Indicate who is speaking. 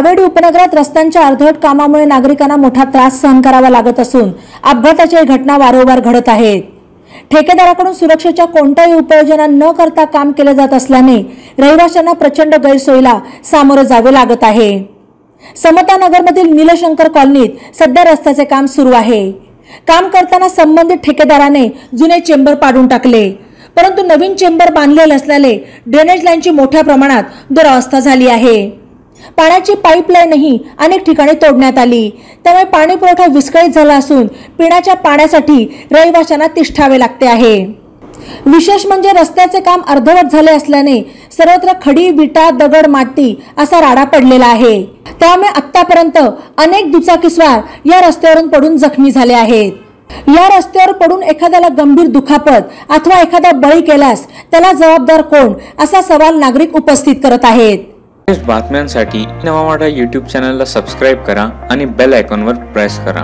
Speaker 1: कावेडी उपनगरात रस्त्यांच्या अर्धवट कामामुळे नागरिकांना मोठा त्रास सहन करावा लागत असून अपघाताच्या घटना वारंवार घडत आहेत। ठेकेदाराकडून सुरक्षेच्या कोणत्याही उपाययोजना न करता काम केले जात असल्याने रहिवाशांना प्रचंड गैरसोयीला सामोरे जावे लागत आहे। समता नगरमधील नीलशंकर कॉलनीत सध्या रस्त्याचे काम सुरू आहे। काम करताना संबंधित ठेकेदाराने जुने चेंबर पाडून टाकले, परंतु नवीन चेंबर बांधले नसल्याने ड्रेनेज लाईनची मोठ्या प्रमाणात दुरावस्था झाली आहे। पाण्याची पाईपलाईनही अनेक ठिकाणी तोडण्यात आली, त्यामुळे पाणी पुरवठा विस्कळीत झाला असून पिण्याच्या पाण्यासाठी रहिवाशांना तिष्ठावे लागते आहे। विशेष म्हणजे रस्त्याचे काम अर्धवट झाले असल्याने सर्वत्र खडी, विटा, दगड, माती असा राडा पडलेला आहे। त्यामुळे आतापर्यंत अनेक दुचाकीस्वार या रस्त्यावरून पडून जखमी झाले आहेत। या रस्त्यावर पडून एखाद्याला गंभीर दुखापत अथवा एखादा बळी केल्यास त्याला जबाबदार कोण, असा सवाल नागरिक उपस्थित करत आहेत।
Speaker 2: बातम्यांसाठी नवा मराठा YouTube चॅनलला सबस्क्राइब करा आणि बेल आयकॉनवर प्रेस करा।